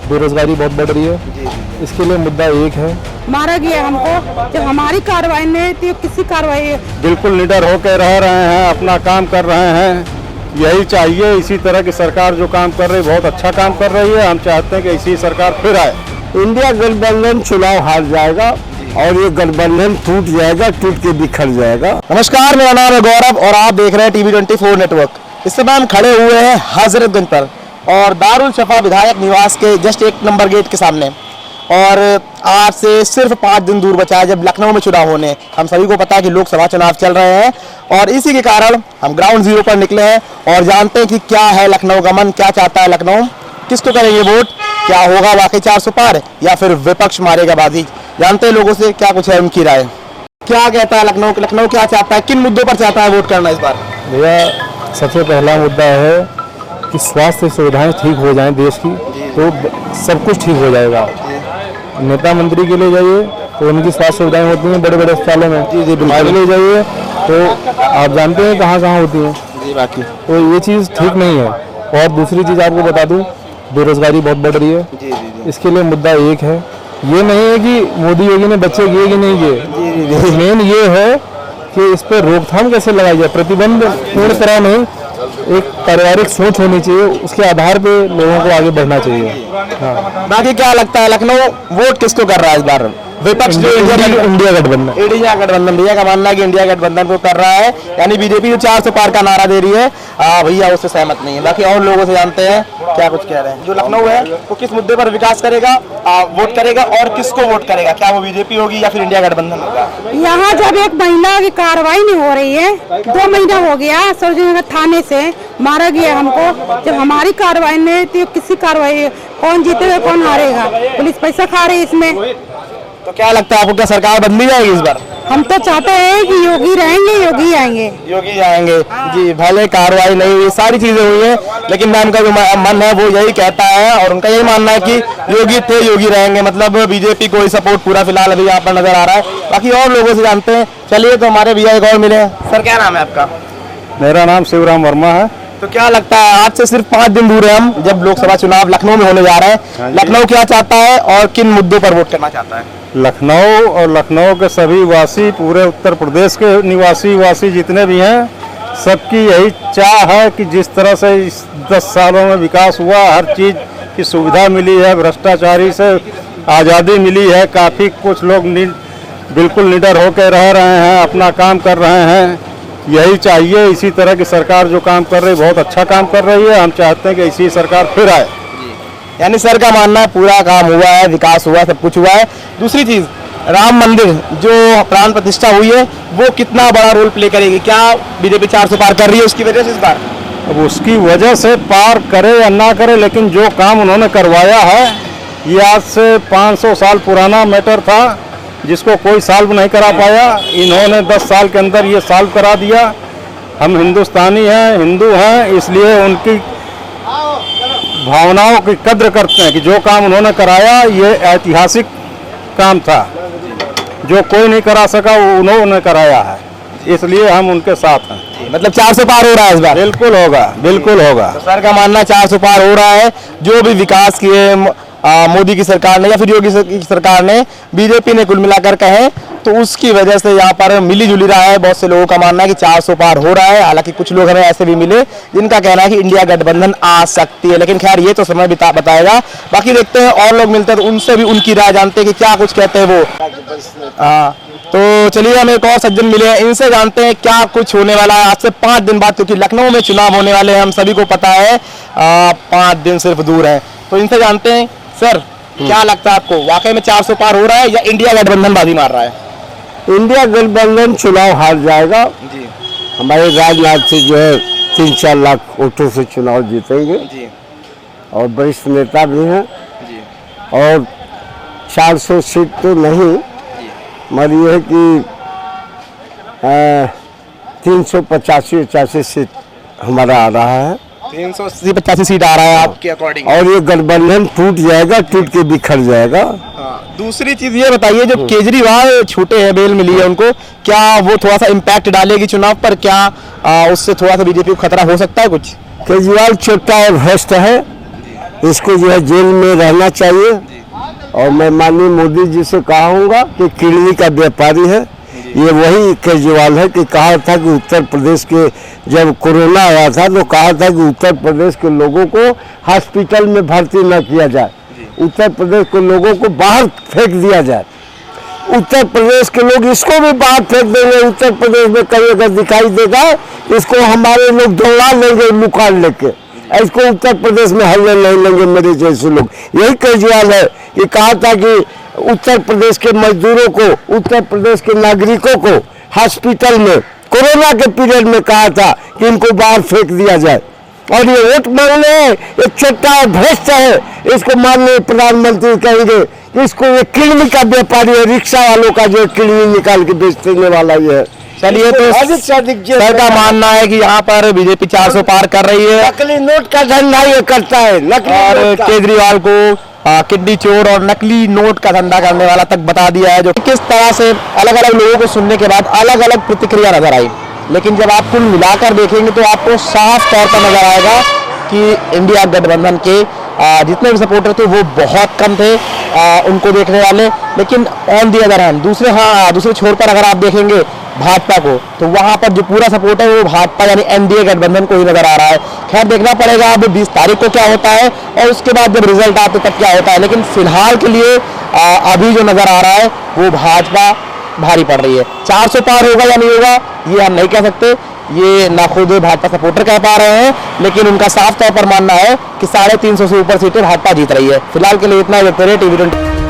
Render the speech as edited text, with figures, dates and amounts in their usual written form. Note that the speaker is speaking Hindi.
बेरोजगारी बहुत बढ़ रही है। इसके लिए मुद्दा एक है, मारा गया हमको, जब हमारी कार्रवाई नहीं थी किसी कार्रवाई। बिल्कुल निडर होकर रह रहे हैं, अपना काम कर रहे हैं, यही चाहिए। इसी तरह की सरकार जो काम कर रही है बहुत अच्छा काम कर रही है। हम चाहते हैं कि ऐसी सरकार फिर आए। इंडिया गठबंधन चुनाव हार जाएगा और ये गठबंधन टूट जाएगा, टूट के बिखर जाएगा। नमस्कार, मेरा नाम है गौरव और आप देख रहे हैं टीवी 24 नेटवर्क। इस समय हम खड़े हुए हैं हजरतगंज पर और दारुल शफा विधायक निवास के जस्ट 1 नंबर गेट के सामने। और आज से सिर्फ 5 दिन दूर बचा है जब लखनऊ में चुनाव होने। हम सभी को पता है कि लोकसभा चुनाव चल रहे हैं और इसी के कारण हम ग्राउंड जीरो पर निकले हैं और जानते हैं कि क्या है लखनऊ का मन, क्या चाहता है लखनऊ, किसको करेंगे वोट, क्या होगा वाकई 400 पार या फिर विपक्ष मारेगा बाजी। जानते हैं लोगों से क्या कुछ है उनकी राय, क्या कहता है लखनऊ, लखनऊ क्या चाहता है, किन मुद्दों पर चाहता है वोट करना इस बार। भैया सबसे पहला मुद्दा है कि स्वास्थ्य सुविधाएं ठीक हो जाएं देश की, तो सब कुछ ठीक हो जाएगा। नेता मंत्री के लिए जाइए तो उनकी स्वास्थ्य सुविधाएं होती हैं बड़े बड़े अस्पतालों में। जी बीमारी ले जाइए तो आप जानते हैं कहाँ कहाँ होती हैं। जी बाकी तो ये चीज़ ठीक नहीं है। और दूसरी चीज़ आपको बता दूं, बेरोजगारी बहुत बढ़ रही है। इसके लिए मुद्दा एक है, ये नहीं है कि मोदी योगी ने बच्चे किए कि नहीं किए, मेन ये है कि इस पर रोकथाम कैसे लगाई जाए। प्रतिबंध पूर्ण तरह नहीं, एक पारिवारिक सोच होनी चाहिए, उसके आधार पे लोगों को आगे बढ़ना चाहिए। हाँ। बाकी क्या लगता है लखनऊ वोट किसको कर रहा है इस बार, विपक्ष जो इंडिया गठबंधन। इंडिया गठबंधन भैया का मानना है कि इंडिया गठबंधन को कर रहा है, यानी बीजेपी जो 400 पार का नारा दे रही है भैया उससे सहमत नहीं है। बाकी और लोगों से जानते हैं क्या कुछ कह रहे हैं। जो लखनऊ है वो किस मुद्दे पर विकास करेगा, वोट करेगा और किसको वोट करेगा, क्या वो बीजेपी होगी या फिर इंडिया गठबंधन होगा। यहाँ जब एक महिला की कार्रवाई नहीं हो रही है, 2 महीना हो गया सरोजनी थाने से मारा गया हमको, जब हमारी कार्रवाई नहीं थी किसी कार्रवाई। कौन जीतेगा कौन हारेगा, पुलिस पैसा खा रही है इसमें। तो क्या लगता है आपको, क्या सरकार बदली जाएगी इस बार। हम तो चाहते हैं कि योगी रहेंगे, योगी आएंगे, योगी आएंगे। जी भले कार्रवाई नहीं हुई, सारी चीजें हुई है, लेकिन मैम का जो मन है वो यही कहता है और उनका यही मानना है कि योगी थे योगी रहेंगे। मतलब बीजेपी को ही सपोर्ट पूरा फिलहाल अभी यहाँ पर नजर आ रहा है। बाकी और लोगों से जानते हैं। चलिए तो हमारे भैया एक और मिले। सर क्या नाम है आपका। मेरा नाम शिवराम वर्मा है। तो क्या लगता है आज से सिर्फ 5 दिन दूर है हम जब लोकसभा चुनाव लखनऊ में होने जा रहे हैं, लखनऊ क्या चाहता है और किन मुद्दों पर वोट करना चाहता है। लखनऊ और लखनऊ के सभी वासी, पूरे उत्तर प्रदेश के निवासी जितने भी हैं, सबकी यही चाह है कि जिस तरह से इस 10 सालों में विकास हुआ, हर चीज़ की सुविधा मिली है, भ्रष्टाचारी से आज़ादी मिली है, काफ़ी कुछ लोग बिल्कुल निडर होकर रह रहे हैं, अपना काम कर रहे हैं, यही चाहिए। इसी तरह की सरकार जो काम कर रही है बहुत अच्छा काम कर रही है। हम चाहते हैं कि ऐसी सरकार फिर आए। यानी सर का मानना है पूरा काम हुआ है, विकास हुआ है, सब कुछ हुआ है। दूसरी चीज, राम मंदिर जो प्राण प्रतिष्ठा हुई है वो कितना बड़ा रोल प्ले करेगी, क्या बीजेपी 400 पार कर रही है उसकी वजह से इस बार। अब उसकी वजह से पार करे या ना करे, लेकिन जो काम उन्होंने करवाया है ये आज से 500 साल पुराना मैटर था जिसको कोई सॉल्व नहीं करा पाया। इन्होंने 10 साल के अंदर ये सॉल्व करा दिया। हम हिंदुस्तानी हैं, हिंदू हैं, इसलिए उनकी भावनाओं की कद्र करते हैं कि जो काम उन्होंने कराया ये ऐतिहासिक काम था, जो कोई नहीं करा सका वो उन्होंने कराया है, इसलिए हम उनके साथ हैं। मतलब 400 पार हो रहा है इस बार। बिल्कुल होगा, बिल्कुल होगा। तो सर का मानना है 400 पार हो रहा है। जो भी विकास किए मोदी की सरकार ने या फिर योगी की सरकार ने, बीजेपी ने कुल मिलाकर कहें तो उसकी वजह से यहाँ पर मिली जुली रहा है। बहुत से लोगों का मानना है कि 400 पार हो रहा है। हालांकि कुछ लोग हमें ऐसे भी मिले जिनका कहना है कि इंडिया गठबंधन आ सकती है, लेकिन खैर ये तो समय बताएगा। बाकी देखते हैं और लोग मिलते हैं तो उनसे भी उनकी राय जानते हैं कि क्या कुछ कहते हैं वो। तो चलिए हम एक और सज्जन मिले हैं, इनसे जानते हैं क्या कुछ होने वाला है आज से 5 दिन बाद, क्योंकि लखनऊ में चुनाव होने वाले हैं, हम सभी को पता है। 5 दिन सिर्फ दूर है, तो इनसे जानते हैं। सर क्या लगता है आपको, वाकई में 400 पार हो रहा है या इंडिया गठबंधन बाजी मार रहा है। इंडिया गठबंधन चुनाव हार जाएगा। जी हमारे राजनाथ से जो है 3-4 लाख वोटों से चुनाव जीतेंगे जी और वरिष्ठ नेता भी हैं जी। और 400 सीट तो नहीं, मगर ये है कि 385 सीट हमारा आ रहा है। 385 सीट आ रहा है आपके अकॉर्डिंग। और ये गठबंधन टूट जाएगा, टूट के बिखर जाएगा। दूसरी चीज ये बताइए, जो केजरीवाल छूटे हैं, बेल मिली है उनको, क्या वो थोड़ा सा इम्पैक्ट डालेगी चुनाव पर, क्या उससे थोड़ा सा बीजेपी को खतरा हो सकता है कुछ। केजरीवाल छोटा और भ्रष्ट है, इसको जो है जेल में रहना चाहिए। और मैं माननीय मोदी जी से कहूँगा कि किडनी का व्यापारी है, ये वही केजरीवाल है कि कहा था कि उत्तर प्रदेश के जब कोरोना आया था तो कहा था कि उत्तर प्रदेश के लोगों को हॉस्पिटल में भर्ती न किया जाए, उत्तर प्रदेश के लोगों को बाहर फेंक दिया जाए। उत्तर प्रदेश के लोग इसको भी बाहर फेंक देंगे। उत्तर प्रदेश में कहीं अगर दिखाई देगा इसको हमारे लोग दौड़ा लेंगे लुका लेके, इसको उत्तर प्रदेश में हल्ले नहीं लेंगे मेरे जैसे लोग। यही केजरीवाल है कि कहा था कि उत्तर प्रदेश के मजदूरों को, उत्तर प्रदेश के नागरिकों को हॉस्पिटल में कोरोना के पीरियड में कहा था कि इनको बाहर फेंक दिया जाए। और ये वोट मांगने एक छोटा भ्रष्ट है, इसको माननीय प्रधानमंत्री कहेंगे कि इसको ये किडनी का व्यापारी है, रिक्शा वालों का जो किडनी निकाल के बेचने वाला ये है। चलिए, तो अधिक से अधिक सर का मानना है कि यहाँ पर बीजेपी 400 पार कर रही है, नकली नोट का धंधा ये करता है, नकली और नोट का। केजरीवाल को किडनी चोर और नकली नोट का धंधा करने वाला तक बता दिया है। जो किस तरह से अलग अलग लोगों को सुनने के बाद अलग अलग प्रतिक्रिया नजर आई, लेकिन जब आप कुल मिलाकर देखेंगे तो आपको साफ तौर पर नजर आएगा कि इंडिया गठबंधन के जितने भी सपोर्टर थे वो बहुत कम थे उनको देखने वाले। लेकिन ऑन दी अदर हैंड दूसरे छोर पर अगर आप देखेंगे भाजपा को, तो वहां पर जो पूरा सपोर्ट है वो भाजपा यानी एनडीए गठबंधन को ही नजर आ रहा है। खैर, देखना पड़ेगा अब 20 तारीख को क्या होता है और उसके बाद जब रिजल्ट आते तब क्या होता है। लेकिन फिलहाल के लिए अभी जो नजर आ रहा है वो भाजपा भारी पड़ रही है। 400 पार होगा या नहीं होगा ये हम नहीं कह सकते, ये ना खुद भाजपा सपोर्टर कह पा रहे हैं, लेकिन उनका साफ तौर पर मानना है कि 350 से ऊपर सीटें भाजपा जीत रही है। फिलहाल के लिए इतना। टीवी 20